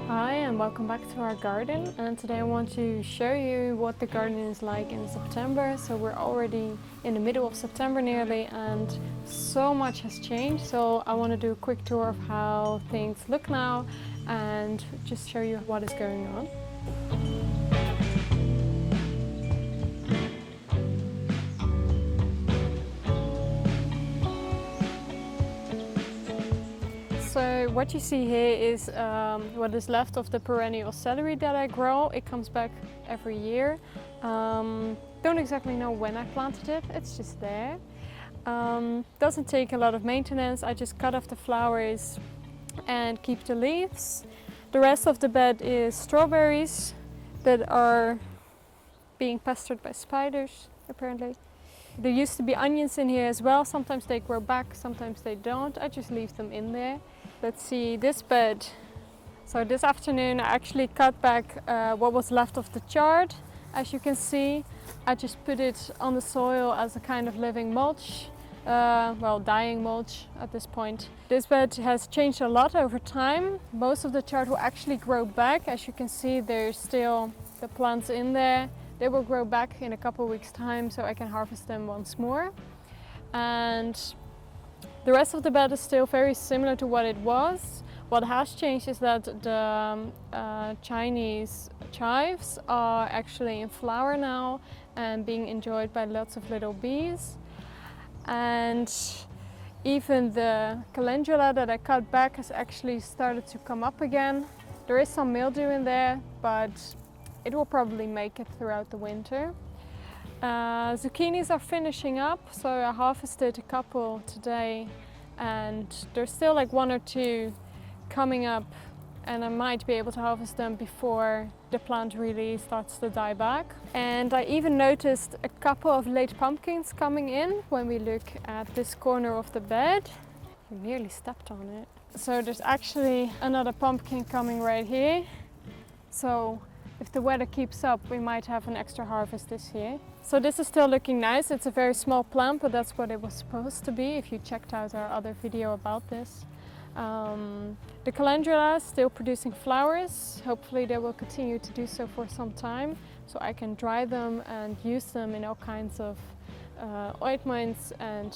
Hi and welcome back to our garden, and today I want to show you what the garden is like in September. So we're already in the middle of September nearly, and so much has changed. So I want to do a quick tour of how things look now and just show you what is going on. So what you see here is what is left of the perennial celery that I grow. It comes back every year. Don't exactly know when I planted it, it's just there. Doesn't take a lot of maintenance. I just cut off the flowers and keep the leaves. The rest of the bed is strawberries that are being pestered by spiders, apparently. There used to be onions in here as well. Sometimes they grow back, sometimes they don't. I just leave them in there. Let's see this bed. So this afternoon I actually cut back what was left of the chard. As you can see, I just put it on the soil as a kind of living mulch. Dying mulch at this point. This bed has changed a lot over time. Most of the chard will actually grow back. As you can see, there's still the plants in there. They will grow back in a couple of weeks' time, so I can harvest them once more. And the rest of the bed is still very similar to what it was. What has changed is that the Chinese chives are actually in flower now and being enjoyed by lots of little bees. And even the calendula that I cut back has actually started to come up again. There is some mildew in there, but it will probably make it throughout the winter. Zucchinis are finishing up, so I harvested a couple today, and there's still like one or two coming up, and I might be able to harvest them before the plant really starts to die back. And I even noticed a couple of late pumpkins coming in when we look at this corner of the bed. You nearly stepped on it. So there's actually another pumpkin coming right here. So if the weather keeps up, we might have an extra harvest this year. So this is still looking nice. It's a very small plant, but that's what it was supposed to be if you checked out our other video about this. The calendula is still producing flowers. Hopefully they will continue to do so for some time, so I can dry them and use them in all kinds of ointments and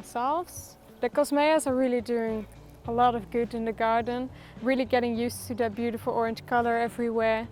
salves. The cosmeas are really doing a lot of good in the garden, really getting used to that beautiful orange color everywhere.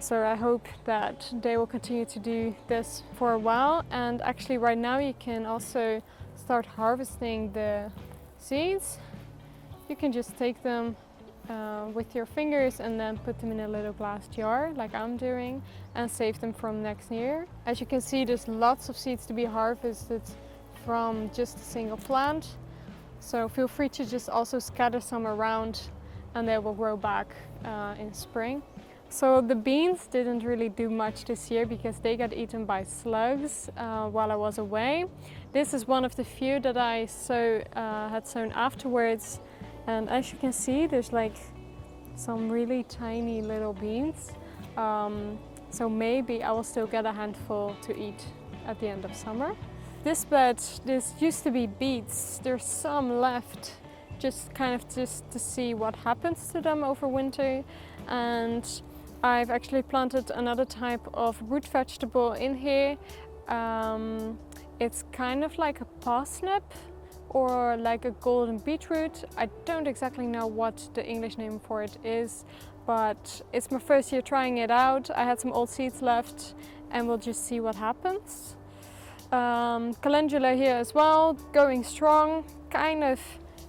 So I hope that they will continue to do this for a while. And actually right now you can also start harvesting the seeds. You can just take them with your fingers and then put them in a little glass jar like I'm doing and save them from next year. As you can see, there's lots of seeds to be harvested from just a single plant. So feel free to just also scatter some around and they will grow back in spring. So the beans didn't really do much this year because they got eaten by slugs while I was away. This is one of the few that I had sown afterwards. And as you can see, there's like some really tiny little beans. So maybe I will still get a handful to eat at the end of summer. This bed, this used to be beets. There's some left, just to see what happens to them over winter. And I've actually planted another type of root vegetable in here. It's kind of like a parsnip or like a golden beetroot. I don't exactly know what the English name for it is, but it's my first year trying it out. I had some old seeds left and we'll just see what happens. Calendula here as well, going strong, kind of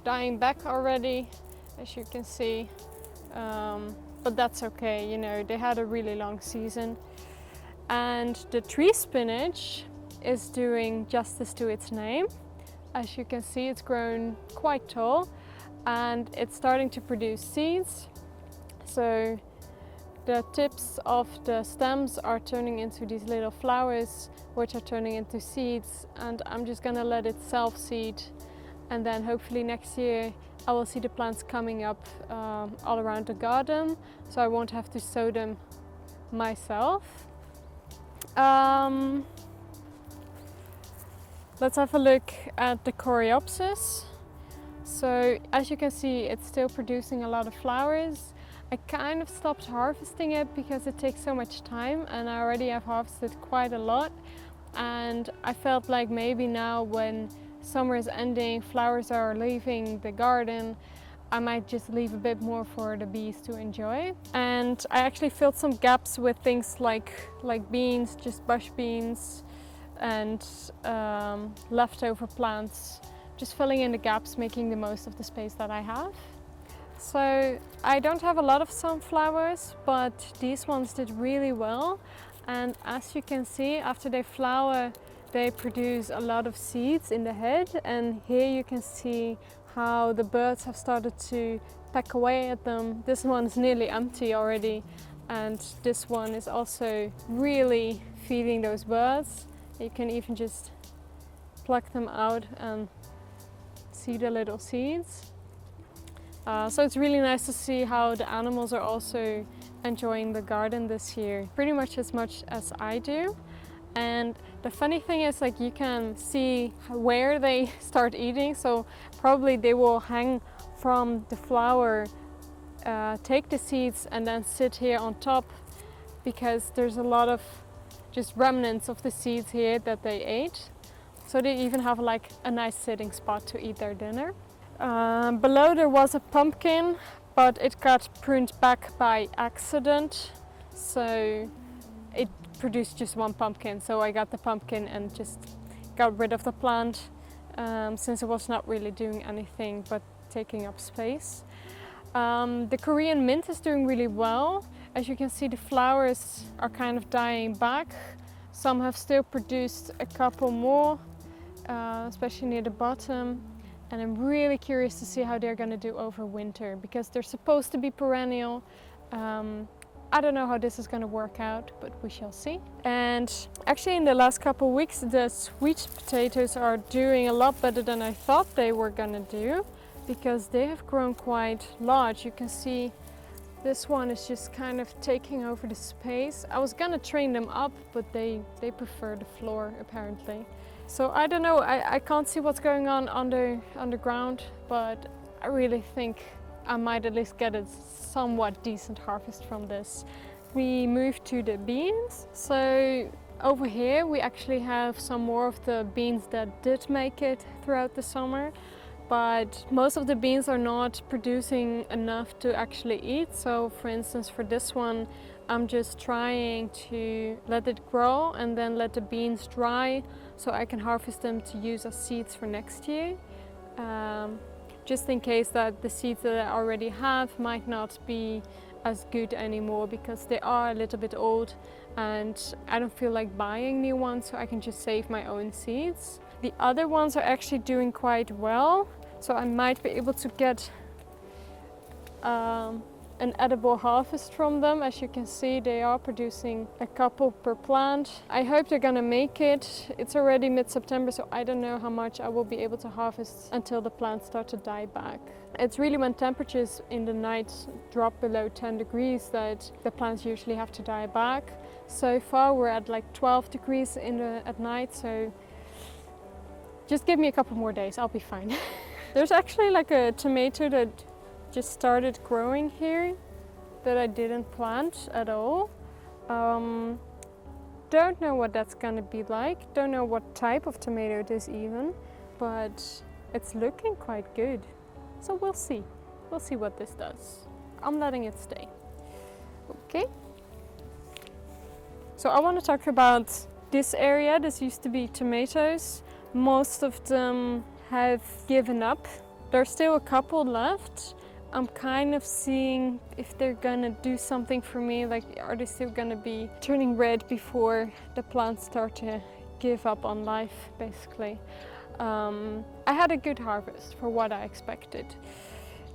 dying back already, as you can see. But that's okay, you know, they had a really long season. And the tree spinach is doing justice to its name. As you can see, it's grown quite tall and it's starting to produce seeds. So the tips of the stems are turning into these little flowers, which are turning into seeds, and I'm just gonna let it self-seed, and then hopefully next year I will see the plants coming up all around the garden, so I won't have to sow them myself. Let's have a look at the coreopsis. So as you can see, it's still producing a lot of flowers. I kind of stopped harvesting it because it takes so much time, and I already have harvested quite a lot. And I felt like maybe now when summer is ending, flowers are leaving the garden, I might just leave a bit more for the bees to enjoy. And I actually filled some gaps with things like beans, just bush beans, and leftover plants, just filling in the gaps, making the most of the space that I have. So I don't have a lot of sunflowers, but these ones did really well. And as you can see, after they flower, they produce a lot of seeds in the head. And here you can see how the birds have started to peck away at them. This one is nearly empty already. And this one is also really feeding those birds. You can even just pluck them out and see the little seeds. So it's really nice to see how the animals are also enjoying the garden this year, pretty much as I do. And the funny thing is, like, you can see where they start eating, so probably they will hang from the flower, take the seeds and then sit here on top, because there's a lot of just remnants of the seeds here that they ate. So they even have like a nice sitting spot to eat their dinner. Below there was a pumpkin, but it got pruned back by accident, so it produced just one pumpkin. So I got the pumpkin and just got rid of the plant, since it was not really doing anything but taking up space. The Korean mint is doing really well. As you can see, the flowers are kind of dying back. Some have still produced a couple more, especially near the bottom. And I'm really curious to see how they're going to do over winter, because they're supposed to be perennial. I don't know how this is going to work out, but we shall see. And actually in the last couple of weeks, the sweet potatoes are doing a lot better than I thought they were going to do, because they have grown quite large. You can see this one is just kind of taking over the space. I was going to train them up, but they prefer the floor apparently. So I don't know, I can't see what's going on underground, but I really think I might at least get a somewhat decent harvest from this. We moved to the beans. So over here we actually have some more of the beans that did make it throughout the summer, but most of the beans are not producing enough to actually eat. So for instance, for this one, I'm just trying to let it grow and then let the beans dry so I can harvest them to use as seeds for next year. Just in case that the seeds that I already have might not be as good anymore, because they are a little bit old and I don't feel like buying new ones, so I can just save my own seeds. The other ones are actually doing quite well, so I might be able to get an edible harvest from them. As you can see, they are producing a couple per plant. I hope they're gonna make it. It's already mid-September, so I don't know how much I will be able to harvest until the plants start to die back. It's really when temperatures in the night drop below 10 degrees that the plants usually have to die back. So far we're at like 12 degrees at night, so just give me a couple more days, I'll be fine. There's actually like a tomato that just started growing here that I didn't plant at all. Don't know what that's gonna be like. Don't know what type of tomato it is even, but it's looking quite good. So we'll see. We'll see what this does. I'm letting it stay. Okay. So I want to talk about this area. This used to be tomatoes. Most of them have given up. There's still a couple left. I'm kind of seeing if they're gonna do something for me, like are they still gonna be turning red before the plants start to give up on life, basically. I had a good harvest for what I expected.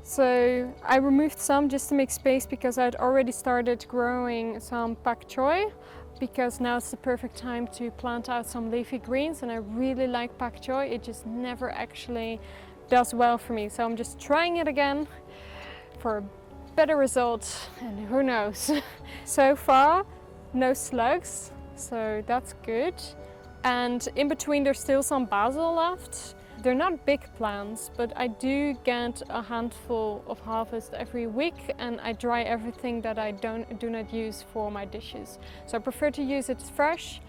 So I removed some just to make space, because I'd already started growing some pak choi, because now it's the perfect time to plant out some leafy greens, and I really like pak choi. It just never actually does well for me, so I'm just trying it again for a better result, and who knows. So far no slugs, so that's good. And in between there's still some basil left, They're not big plants, but I do get a handful of harvest every week, and I dry everything that I do not use for my dishes. So I prefer to use it fresh,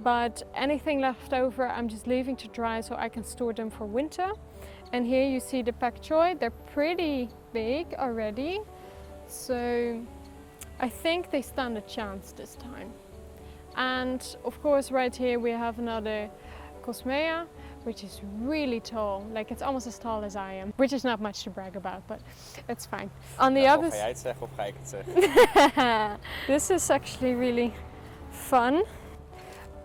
but anything left over I'm just leaving to dry so I can store them for winter. And here you see the pak choi. They're pretty big already, so I think they stand a chance this time. And of course right here we have another Cosmea, which is really tall, like it's almost as tall as I am, which is not much to brag about, but it's fine. On the other side, this is actually really fun.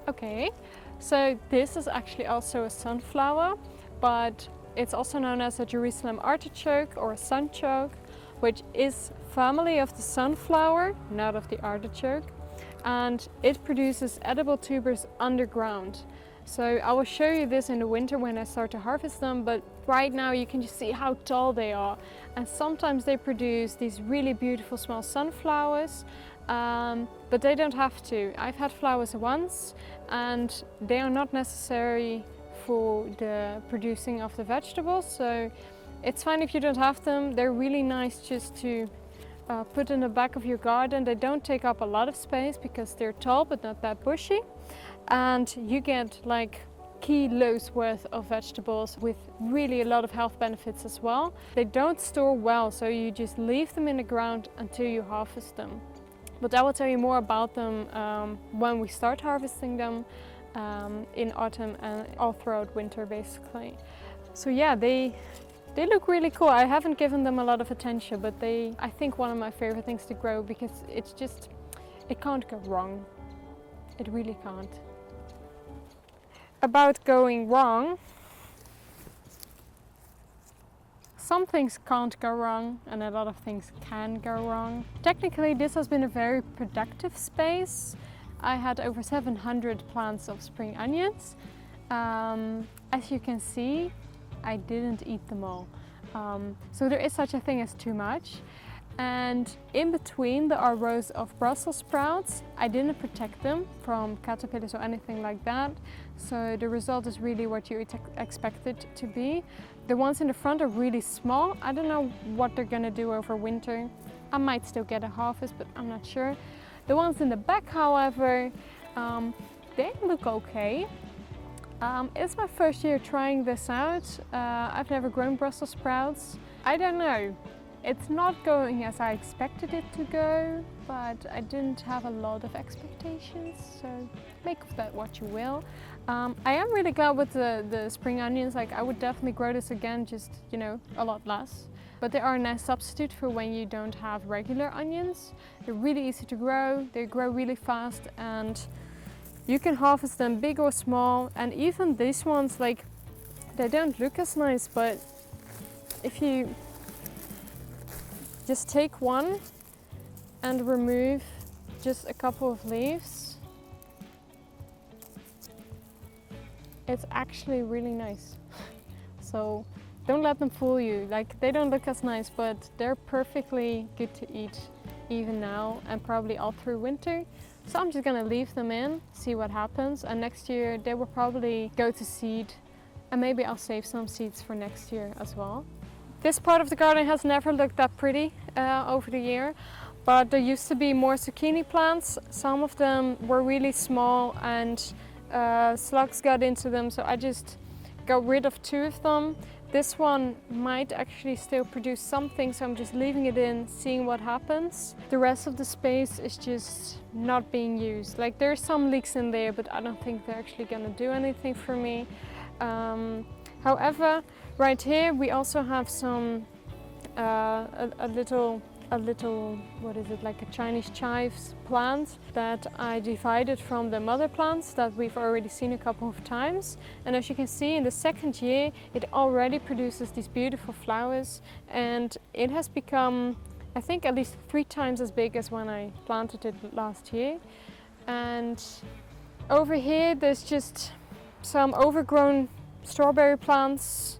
Okay, so this is actually also a sunflower, but it's also known as a Jerusalem artichoke or a sunchoke, which is family of the sunflower, not of the artichoke, and it produces edible tubers underground. So I will show you this in the winter when I start to harvest them, but right now you can just see how tall they are. And sometimes they produce these really beautiful small sunflowers, but they don't have to. I've had flowers once and they are not necessary for the producing of the vegetables, so it's fine if you don't have them. They're really nice just to put in the back of your garden. They don't take up a lot of space because they're tall but not that bushy, and you get like kilos worth of vegetables with really a lot of health benefits as well. They don't store well, so you just leave them in the ground until you harvest them. But I will tell you more about them when we start harvesting them in autumn and all throughout winter basically. So yeah, they look really cool. I haven't given them a lot of attention, but I think one of my favorite things to grow because it's just, it can't go wrong. It really can't. About going wrong, some things can't go wrong and a lot of things can go wrong. Technically this has been a very productive space. I had over 700 plants of spring onions. As you can see, I didn't eat them all. So there is such a thing as too much. And in between there are rows of Brussels sprouts. I didn't protect them from caterpillars or anything like that. So the result is really what you expect it to be. The ones in the front are really small. I don't know what they're gonna do over winter. I might still get a harvest, but I'm not sure. The ones in the back, however, they look okay. It's my first year trying this out. I've never grown Brussels sprouts. I don't know. It's not going as I expected it to go, but I didn't have a lot of expectations, so make of that what you will. I am really glad with the spring onions. Like, I would definitely grow this again, just, you know, a lot less. But they are a nice substitute for when you don't have regular onions. They're really easy to grow, they grow really fast, and you can harvest them big or small. And even these ones, like, they don't look as nice, but if you just take one and remove just a couple of leaves, it's actually really nice. So don't let them fool you. Like, they don't look as nice, but they're perfectly good to eat even now and probably all through winter. So I'm just gonna leave them in, see what happens, and next year they will probably go to seed, and maybe I'll save some seeds for next year as well. This part of the garden has never looked that pretty over the year, but there used to be more zucchini plants. Some of them were really small and slugs got into them, so I just got rid of 2 of them. This one might actually still produce something, so I'm just leaving it in, seeing what happens. The rest of the space is just not being used. Like, there's some leeks in there, but I don't think they're actually gonna do anything for me. However, right here we also have some a little, what is it, like a Chinese chives plant that I divided from the mother plants that we've already seen a couple of times. And as you can see, in the 2nd year it already produces these beautiful flowers, and it has become, I think, at least 3 times as big as when I planted it last year. And over here there's just some overgrown strawberry plants,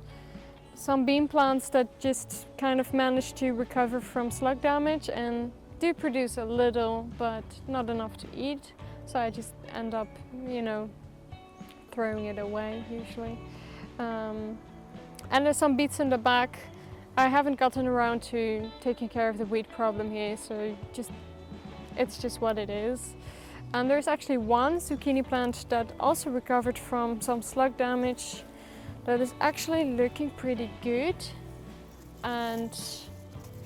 some bean plants that just kind of managed to recover from slug damage and do produce a little, but not enough to eat. So I just end up, you know, throwing it away usually. And there's some beets in the back. I haven't gotten around to taking care of the weed problem here, so it's just what it is. And there's actually one zucchini plant that also recovered from some slug damage that is actually looking pretty good, and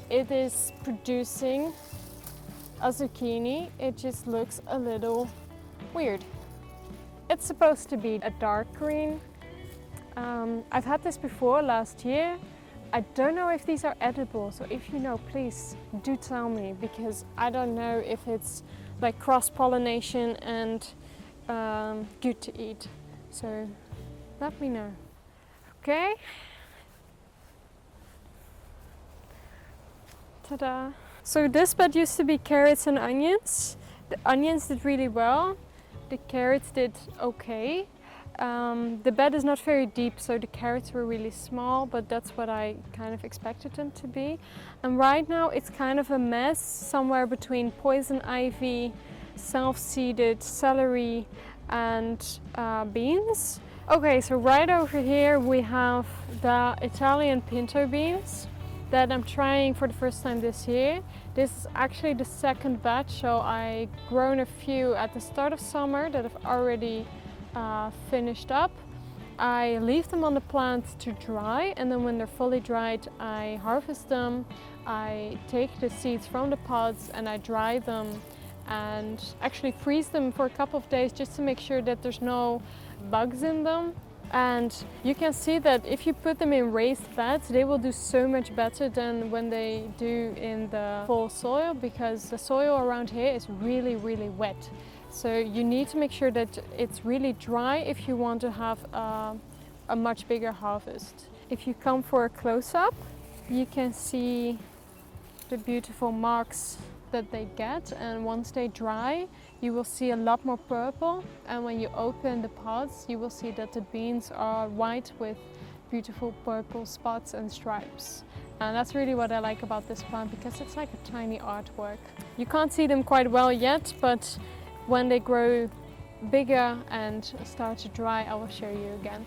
it is producing a zucchini. It just looks a little weird. It's supposed to be a dark green. I've had this before last year. I don't know if these are edible, so if you know, please do tell me, because I don't know if it's like cross-pollination and good to eat. So let me know. Okay. Ta-da! So this bed used to be carrots and onions. The onions did really well. The carrots did okay. The bed is not very deep, so the carrots were really small, but that's what I kind of expected them to be. And right now it's kind of a mess, somewhere between poison ivy, self-seeded celery and beans. Okay, so right over here we have the Italian pinto beans that I'm trying for the first time this year. This is actually the second batch, so I grown a few at the start of summer that have already finished up. I leave them on the plant to dry, and then when they're fully dried I harvest them. I take the seeds from the pods and I dry them and actually freeze them for a couple of days just to make sure that there's no bugs in them. And you can see that if you put them in raised beds, they will do so much better than when they do in the full soil, because the soil around here is really, really wet. So you need to make sure that it's really dry if you want to have a much bigger harvest. If you come for a close-up, you can see the beautiful marks that they get, and once they dry you will see a lot more purple, and when you open the pods you will see that the beans are white with beautiful purple spots and stripes. And that's really what I like about this plant, because it's like a tiny artwork. You can't see them quite well yet, but when they grow bigger and start to dry I will show you again.